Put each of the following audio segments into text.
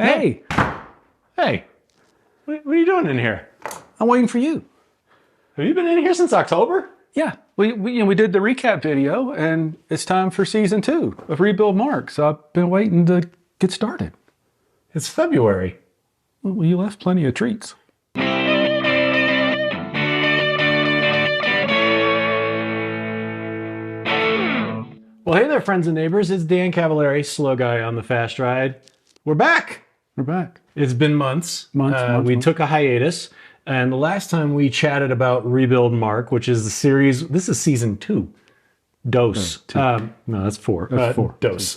Hey, Hey, what are you doing in here? I'm waiting for you. Have you been in here since October? Yeah, we did the recap video, and it's time for season 2 of Rebuild Mark. So I've been waiting to get started. It's February. Well, you left plenty of treats. Well, hey there, friends and neighbors. It's Dan Cavallari, slow guy on the fast ride. We're back. We're back. It's been months. We Months. took a hiatus, and the last time we chatted about Rebuild Mark, which is the series. This is season 2. Dose. No, that's 4. That's 4. Dose.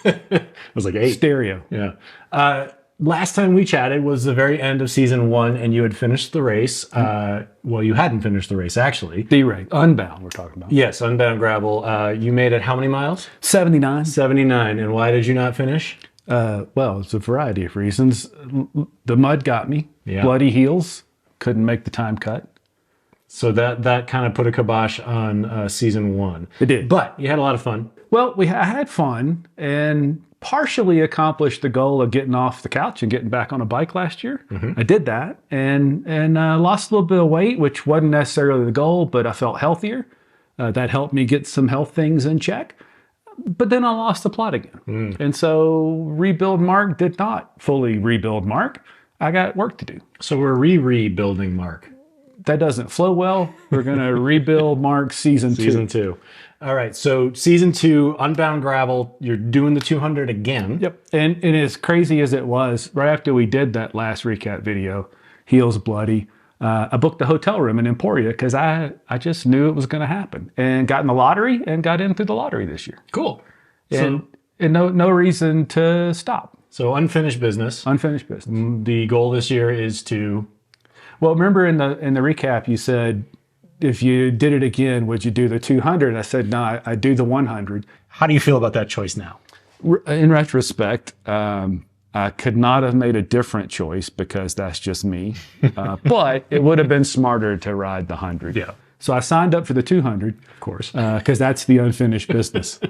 It was like 8. Stereo. Yeah. Last time we chatted was the very end of season 1, and you had finished the race. Well, you hadn't finised the race, actually. D-Ray. Unbound, we're talking about. Yes, Unbound Gravel. You made it how many miles? 79. 79. And why did you not finish? Well, it's a variety of reasons. The mud got me. Yeah. Bloody heels. Couldn't make the time cut. So that kind of put a kibosh on season 1. It did. But you had a lot of fun. Well, I had fun and partially accomplished the goal of getting off the couch and getting back on a bike last year. I did that and lost a little bit of weight, which wasn't necessarily the goal, but I felt healthier. That helped me get some health things in check. But then I lost the plot again. And so Rebuild Mark did not fully rebuild Mark. I got work to do. So we're rebuilding Mark. That doesn't flow well. We're going to rebuild Mark season 2. Season 2. All right. So season 2, Unbound Gravel, you're doing the 200 again. Yep. And as crazy as it was, right after we did that last recap video, heels bloody, I booked a hotel room in Emporia because I just knew it was going to happen, and got in the lottery and got in through the lottery this year. Cool. And no reason to stop. So unfinished business. Unfinished business. The goal this year is to... Well, remember in the recap you said, if you did it again, would you do the 200? I said, no, I do the 100. How do you feel about that choice now? In retrospect, I could not have made a different choice because that's just me. But it would have been smarter to ride the 100. Yeah. So I signed up for the 200. Of course. Because that's the unfinished business.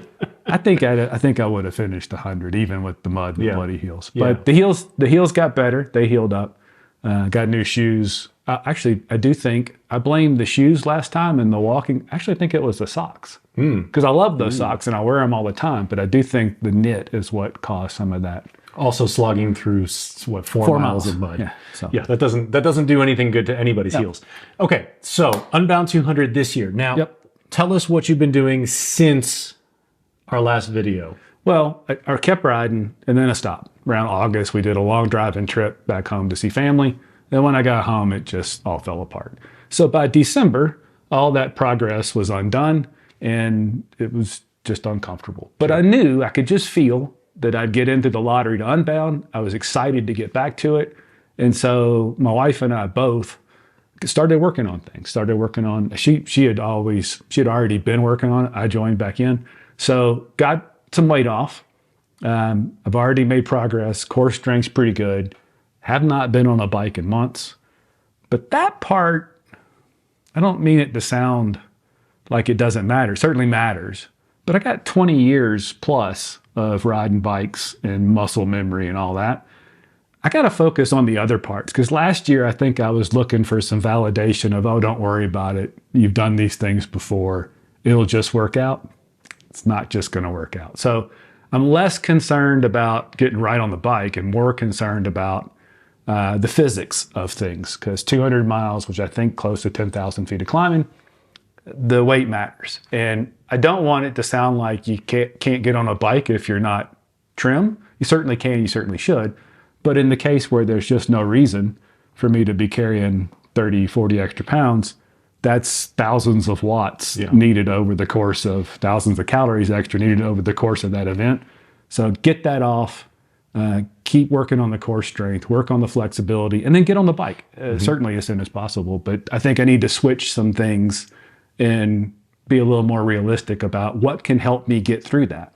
I think I would have finished the 100 even with the mud and bloody heels. But the heels got better. They healed up. Got new shoes. Actually, I do think I blamed the shoes last time and the walking. Actually, I think it was the socks. Because I love those socks and I wear them all the time. But I do think the knit is what caused some of that. Also slogging through, what, 4 miles of mud. Yeah, so. Yeah, that doesn't do anything good to anybody's heels. Okay, so Unbound 200 this year. Now, tell us what you've been doing since our last video. Well, I kept riding and then I stopped. Around August, we did a long driving trip back home to see family. And when I got home, it just all fell apart. So by December, all that progress was undone and it was just uncomfortable. But I knew, I could just feel that I'd get into the lottery to Unbound. I was excited to get back to it. And so my wife and I both started working on things, she had already been working on it. I joined back in. So got some weight off. I've already made progress. Core strength's pretty good. Have not been on a bike in months. But that part, I don't mean it to sound like it doesn't matter. It certainly matters. But I got 20 years plus of riding bikes and muscle memory and all that. I got to focus on the other parts because last year I think I was looking for some validation of, oh, don't worry about it. You've done these things before. It'll just work out. It's not just going to work out. So I'm less concerned about getting right on the bike and more concerned about the physics of things because 200 miles, which I think close to 10,000 feet of climbing, the weight matters. And I don't want it to sound like you can't get on a bike if you're not trim. You certainly can, you certainly should. But in the case where there's just no reason for me to be carrying 30, 40 extra pounds, that's thousands of watts needed over the course of thousands of calories extra needed over the course of that event. So get that off, keep working on the core strength, work on the flexibility, and then get on the bike, certainly as soon as possible. But I think I need to switch some things and be a little more realistic about what can help me get through that.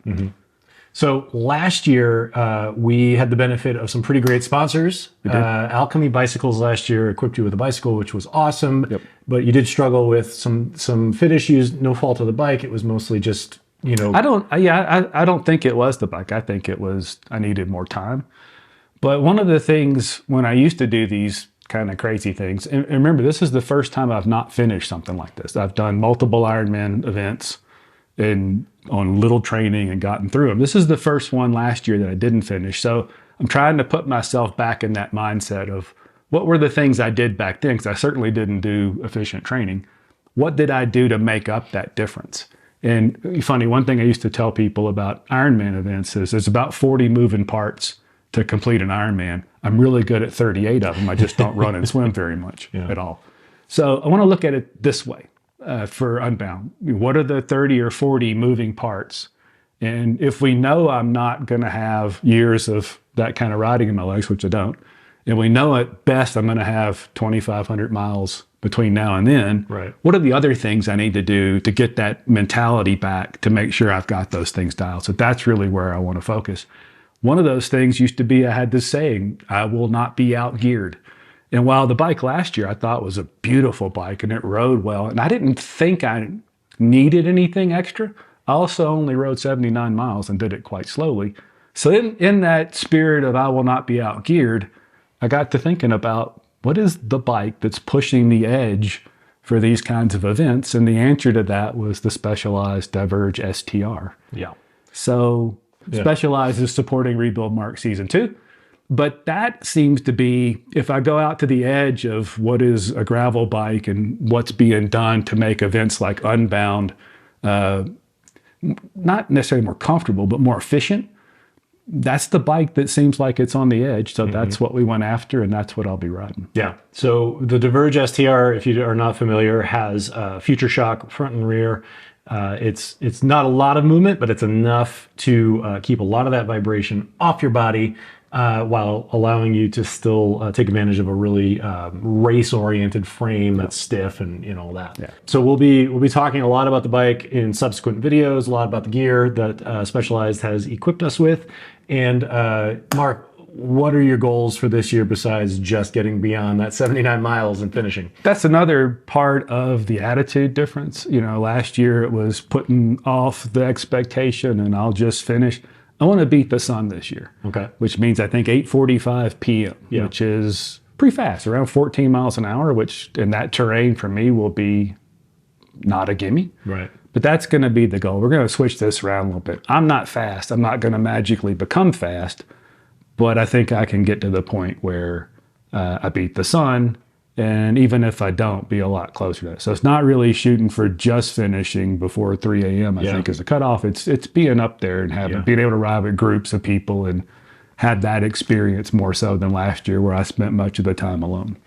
So last year, we had the benefit of some pretty great sponsors. Alchemy Bicycles last year equipped you with a bicycle, which was awesome. But you did struggle with some fit issues. No fault of the bike. It was mostly just, I don't think it was the bike. I think it was I needed more time. But one of the things when I used to do these kind of crazy things, and remember, this is the first time I've not finished something like this. I've done multiple Ironman events and on little training and gotten through them. This is the first one last year that I didn't finish. So I'm trying to put myself back in that mindset of what were the things I did back then, because I certainly didn't do efficient training. What did I do to make up that difference? And funny, one thing I used to tell people about Ironman events is there's about 40 moving parts to complete an Ironman. I'm really good at 38 of them. I just don't run and swim very much at all. So I want to look at it this way for Unbound. What are the 30 or 40 moving parts? And if we know I'm not going to have years of that kind of riding in my legs, which I don't, and we know at best I'm going to have 2,500 miles between now and then, what are the other things I need to do to get that mentality back to make sure I've got those things dialed? So that's really where I want to focus. One of those things used to be, I had this saying, I will not be outgeared. And while the bike last year I thought was a beautiful bike and it rode well, and I didn't think I needed anything extra, I also only rode 79 miles and did it quite slowly. So in that spirit of I will not be outgeared, I got to thinking about what is the bike that's pushing the edge for these kinds of events? And the answer to that was the Specialized Diverge STR. So Specialized is supporting Rebuild Mark Season 2. But that seems to be, if I go out to the edge of what is a gravel bike and what's being done to make events like Unbound, not necessarily more comfortable, but more efficient, that's the bike that seems like it's on the edge. So that's what we went after, and that's what I'll be riding. Yeah. So the Diverge STR, if you are not familiar, has Future Shock front and rear. It's not a lot of movement, but it's enough to keep a lot of that vibration off your body while allowing you to still take advantage of a really race-oriented frame that's stiff and all that. So we'll be talking a lot about the bike in subsequent videos, a lot about the gear that Specialized has equipped us with. And Mark, what are your goals for this year besides just getting beyond that 79 miles and finishing? That's another part of the attitude difference. Last year it was putting off the expectation and I'll just finish. I want to beat the sun this year. Which means I think 8:45 p.m., which is pretty fast, around 14 miles an hour, which in that terrain for me will be not a gimme. But that's going to be the goal. We're going to switch this around a little bit. I'm not fast. I'm not going to magically become fast, but I think I can get to the point where I beat the sun, and even if I don't, be a lot closer to that. So it's not really shooting for just finishing before 3 a.m. I think is the cutoff. It's being up there and being able to ride with groups of people and had that experience more so than last year where I spent much of the time alone.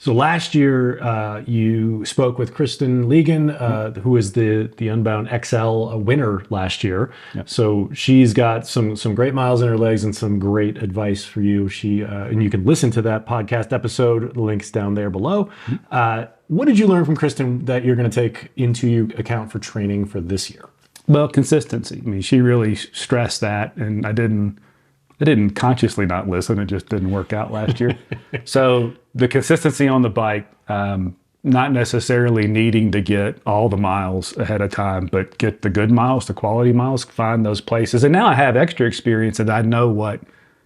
So last year, you spoke with Kristen Legan, who is the Unbound XL winner last year. So she's got some great miles in her legs and some great advice for you. And you can listen to that podcast episode. The link's down there below. What did you learn from Kristen that you're going to take into account for training for this year? Well, consistency. I mean, she really stressed that, and I didn't consciously not listen. It just didn't work out last year. So the consistency on the bike, not necessarily needing to get all the miles ahead of time, but get the good miles, the quality miles, find those places. And now I have extra experience and I know what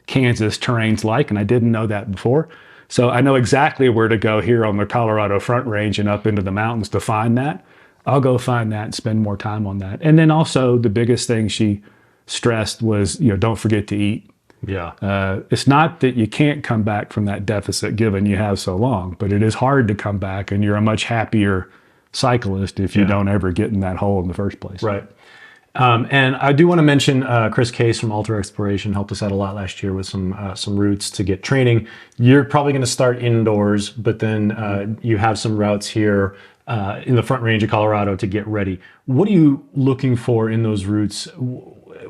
Kansas terrain's like, and I didn't know that before. So I know exactly where to go here on the Colorado Front Range and up into the mountains to find that. I'll go find that and spend more time on that. And then also the biggest thing she stressed was, don't forget to eat. It's not that you can't come back from that deficit given you have so long, but it is hard to come back, and you're a much happier cyclist if you don't ever get in that hole in the first place. And I do want to mention Chris Case from Ultra Exploration helped us out a lot last year with some routes to get training. You're probably going to start indoors, but then you have some routes here in the Front Range of Colorado to get ready. What are you looking for in those routes?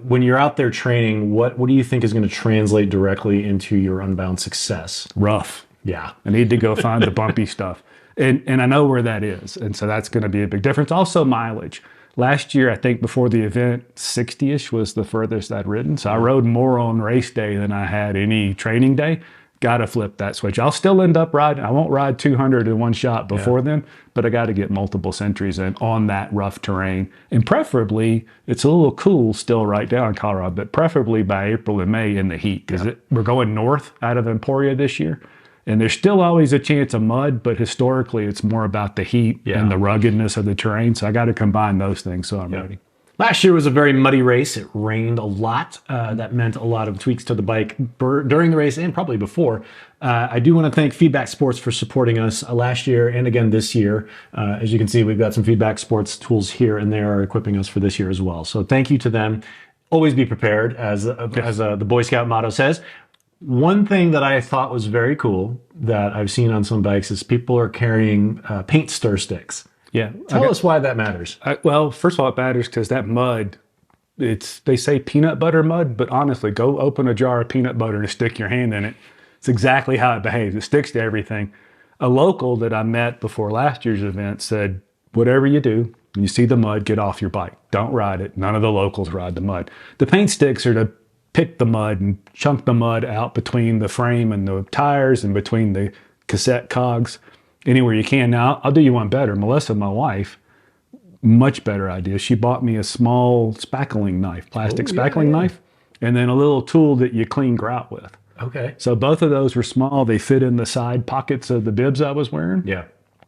When you're out there training, what do you think is going to translate directly into your Unbound success? Rough. I need to go find the bumpy stuff. And I know where that is. And so that's going to be a big difference. Also mileage. Last year, I think before the event, 60-ish was the furthest I'd ridden. So I rode more on race day than I had any training day. Got to flip that switch. I'll still end up riding. I won't ride 200 in one shot before then, but I got to get multiple centuries in on that rough terrain. And preferably, it's a little cool still right now in Colorado, but preferably by April and May in the heat, because we're going north out of Emporia this year. And there's still always a chance of mud, but historically it's more about the heat and the ruggedness of the terrain. So I got to combine those things so I'm ready. Last year was a very muddy race. It rained a lot. That meant a lot of tweaks to the bike during the race and probably before. I do want to thank Feedback Sports for supporting us last year and again this year. As you can see, we've got some Feedback Sports tools here, and they are equipping us for this year as well. So thank you to them. Always be prepared, as the Boy Scout motto says. One thing that I thought was very cool that I've seen on some bikes is people are carrying paint stir sticks. Yeah. Tell us why that matters. Well, first of all, it matters because that mud, they say peanut butter mud, but honestly, go open a jar of peanut butter and stick your hand in it. It's exactly how it behaves. It sticks to everything. A local that I met before last year's event said, whatever you do, when you see the mud, get off your bike. Don't ride it. None of the locals ride the mud. The paint sticks are to pick the mud and chunk the mud out between the frame and the tires and between the cassette cogs. Anywhere you can. Now, I'll do you one better. Melissa, my wife, much better idea. She bought me a small spackling knife, plastic spackling knife, and then a little tool that you clean grout with. Okay. So both of those were small. They fit in the side pockets of the bibs I was wearing. Yeah.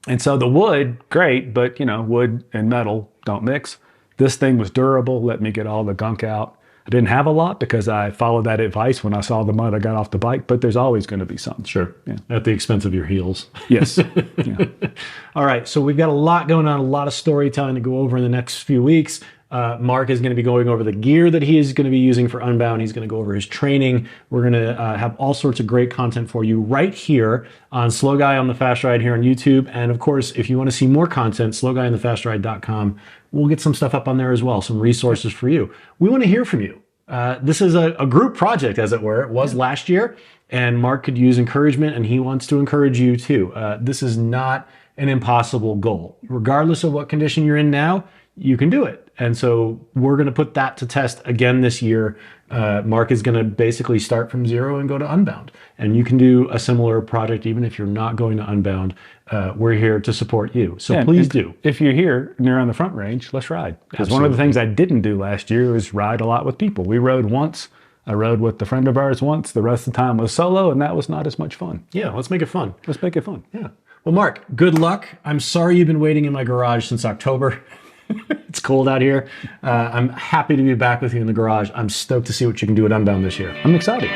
And so the wood, great, but wood and metal don't mix. This thing was durable, let me get all the gunk out. I didn't have a lot because I followed that advice when I saw the mud. I got off the bike, but there's always going to be some. Sure. Yeah. At the expense of your heels. Yes. Yeah. All right. So we've got a lot going on, a lot of storytelling to go over in the next few weeks. Mark is going to be going over the gear that he is going to be using for Unbound. He's going to go over his training. We're going to have all sorts of great content for you right here on Slow Guy on the Fast Ride here on YouTube. And of course, if you want to see more content, slowguyonthefastride.com. We'll get some stuff up on there as well, some resources for you. We want to hear from you. This is a group project, as it were. It was last year, and Mark could use encouragement, and he wants to encourage you too. This is not an impossible goal. Regardless of what condition you're in now, you can do it. And so we're going to put that to test again this year. Mark is going to basically start from zero and go to Unbound. And you can do a similar project even if you're not going to Unbound. We're here to support you. So please do. If you're here and you're on the front range, let's ride. Because one of the things I didn't do last year was ride a lot with people. We rode once. I rode with a friend of ours once. The rest of the time was solo, and that was not as much fun. Yeah, let's make it fun. Let's make it fun. Yeah. Well, Mark, good luck. I'm sorry you've been waiting in my garage since October. It's cold out here. I'm happy to be back with you in the garage. I'm stoked to see what you can do at Unbound this year. I'm excited.